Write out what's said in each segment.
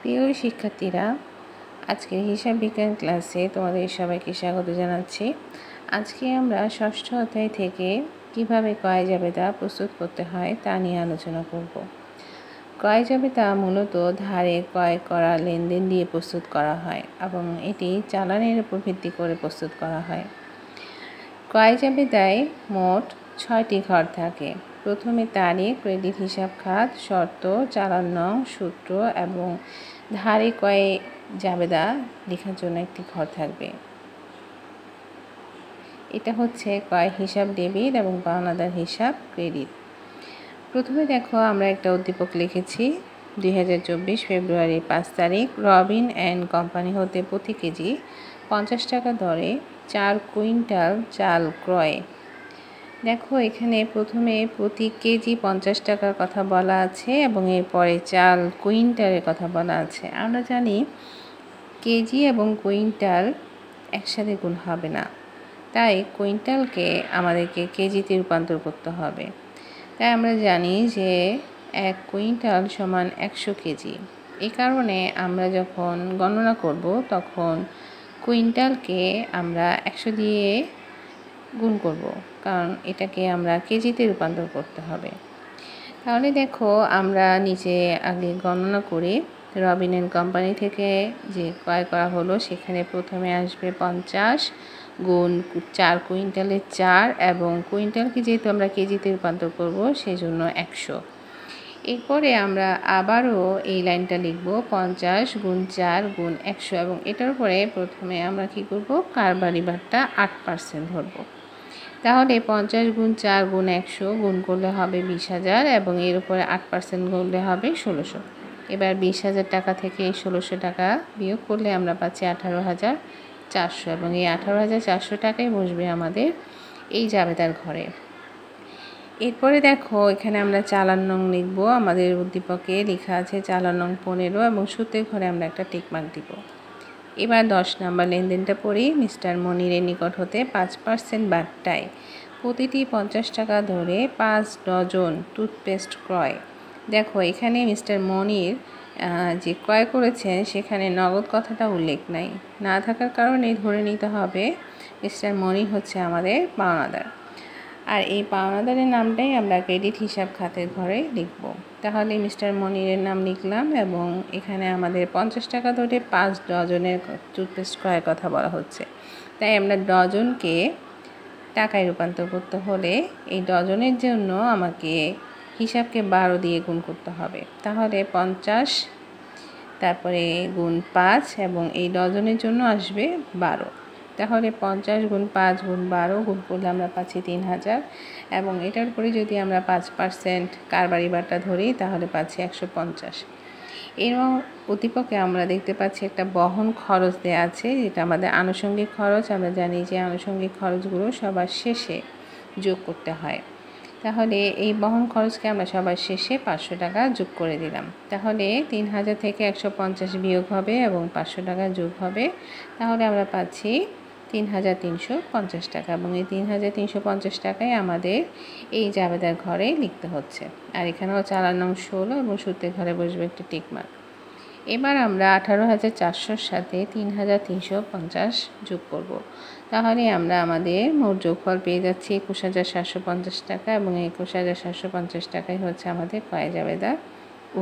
প্রিয় শিক্ষার্থীরা, আজকের হিসাব বিজ্ঞান ক্লাসে তোমাদের সবাইকে স্বাগত জানাচ্ছি। আজকে আমরা ষষ্ঠ অধ্যায় থেকে কিভাবে ক্রয় জাবেদা প্রস্তুত করতে হয় তা নিয়ে আলোচনা করব। ক্রয় জাবেদা মূলত ধারে ক্রয় করা লেনদেন দিয়ে প্রস্তুত করা হয় এবং এটি চালানের উপর ভিত্তি করে প্রস্তুত করা হয়। ক্রয় জাবেদায় মোট 6টি ঘর থাকে। প্রথমে তারিখ, ক্রেডিট হিসাব খাত, শর্ত, চালান নং, সূত্র এবং ধারে ক্রয় জাবেদা লেখার জন্য একটি ঘর থাকবে। এটা হচ্ছে ক্রয় হিসাব ডেবিট এবং পাওনাদার হিসাব ক্রেডিট। প্রথমে দেখো, আমরা একটা উদ্দীপক লিখেছি 2024 ফেব্রুয়ারি 5 তারিখ। রবিন অ্যান্ড কোম্পানি হতে প্রতি কেজি 50 টাকা দরে 4 কুইন্টাল চাল ক্রয়। দেখো, এখানে প্রথমে প্রতি কেজি 50 টাকার কথা বলা আছে এবং এরপরে চাল কুইন্টালের কথা বলা আছে। আমরা জানি কেজি এবং কুইন্টাল একসাথে গুণ হবে না, তাই কুইন্টালকে আমাদেরকে কেজিতে রূপান্তর করতে হবে। তাই আমরা জানি যে 1 কুইন্টাল সমান 100 কেজি। এই কারণে আমরা যখন গণনা করব তখন কুইন্টালকে আমরা 100 দিয়ে গুণ করব, কারণ এটাকে আমরা কেজিতে রূপান্তর করতে হবে। তাহলে দেখো, আমরা নিচে আগে গণনা করি। রবিন অ্যান্ড কোম্পানি থেকে যে ক্রয় করা হলো সেখানে প্রথমে আসবে 50 গুণ 4 কুইন্টালের 4 এবং কুইন্টালকে যেহেতু আমরা কেজিতে রূপান্তর করব সেই জন্য 100। এরপরে আমরা আবারও এই লাইনটা লিখব 50 গুণ 4 গুণ 100 এবং এটার উপরে প্রথমে আমরা কি করব, কারবারি বারটা 8% ধরব। তাহলে 50 গুণ 4 গুণ 100 গুণ করলে হবে 20,000 এবং এর উপরে 8% করলে হবে 1600। এবার 20,000 টাকা থেকে 1600 টাকা বিয়োগ করলে আমরা পাচ্ছি 18,400 এবং এই 18,400 টাকাই বসবে আমাদের এই জাবেদার ঘরে। এরপরে দেখো, এখানে আমরা চালান নং লিখব। আমাদের উদ্দীপকে লেখা আছে চালান নং 15 এবং সূত্রের ঘরে আমরা একটা টিকমার্ক দিব। এবার 10 নম্বর লেনদেনটা পড়ি। মিস্টার মনিরের নিকট হতে 5% বাট্টায় প্রতিটি 50 টাকা ধরে 5 ডজন টুথপেস্ট ক্রয়। দেখো, এখানে মিস্টার মনির যে ক্রয় করেছেন সেখানে নগদ কথাটা উল্লেখ নাই, না থাকার কারণে ধরে নিতে হবে মিস্টার মনির হচ্ছে আমাদের পাওনাদার। আর এই পাওনাদারের নামটাই আমরা ক্রেডিট হিসাব খাতের ঘরে লিখব। তাহলে মিস্টার মনিরের নাম লিখলাম এবং এখানে আমাদের 50 টাকা ধরে 5 ডজনের টুথপেস্ট ক্রয়ের কথা বলা হচ্ছে, তাই আমরা ডজনকে টাকায় রূপান্তর করতে হলে এই ডজনের জন্য আমাকে হিসাবকে 12 দিয়ে গুণ করতে হবে। তাহলে 50 তারপরে গুণ 5 এবং এই ডজনের জন্য আসবে 12। তাহলে 50 গুণ 5 গুণ 12 গুণ করলে আমরা পাচ্ছি 3000 এবং এটার উপরে যদি আমরা 5% কারবারি বারটা ধরি তাহলে পাচ্ছি 150। এবং উদ্দীপকে আমরা দেখতে পাচ্ছি একটা বহন খরচ দেওয়া আছে, যেটা আমাদের আনুষঙ্গিক খরচ। আমরা জানি যে আনুষঙ্গিক খরচগুলো সবার শেষে যোগ করতে হয়। তাহলে এই বহন খরচকে আমরা সবার শেষে 500 টাকা যোগ করে দিলাম। তাহলে 3000 থেকে 150 বিয়োগ হবে এবং 500 টাকা যোগ হবে। তাহলে আমরা পাচ্ছি 3350 টাকা এবং এই 3350 টাকায় আমাদের এই জাবেদার ঘরে লিখতে হচ্ছে। আর এখানেও চালান নং 16 এবং সূত্রের ঘরে বসবে একটি টিকমার্ক। এবার আমরা 18,400-র সাথে 3,350 যোগ করব। তাহলে আমরা আমাদের মোট যোগফল পেয়ে যাচ্ছি 21,750 টাকা এবং 21,750 টাকাই হচ্ছে আমাদের ক্রয় জাবেদার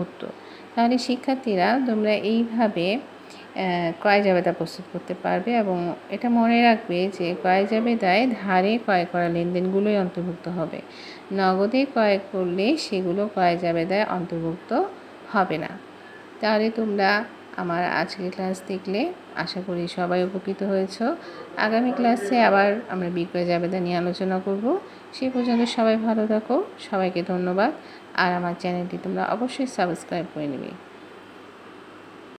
উত্তর। তাহলে শিক্ষার্থীরা, তোমরা এইভাবে ক্রয় জাবেদা প্রস্তুত করতে পারবে এবং এটা মনে রাখবে যে ক্রয় জাবেদায় ধারে ক্রয় করা লেনদেনগুলোই অন্তর্ভুক্ত হবে। নগদে ক্রয় করলে সেগুলো ক্রয় জাবেদায় অন্তর্ভুক্ত হবে না। তাহলে তোমরা আমার আজকের ক্লাস দেখলে আশা করি সবাই উপকৃত হয়েছ। আগামী ক্লাসে আবার আমরা বিক্রয় জাবেদা নিয়ে আলোচনা করব। সে পর্যন্ত সবাই ভালো থাকো। সবাইকে ধন্যবাদ। আর আমার চ্যানেলটি তোমরা অবশ্যই সাবস্ক্রাইব করে নেবে।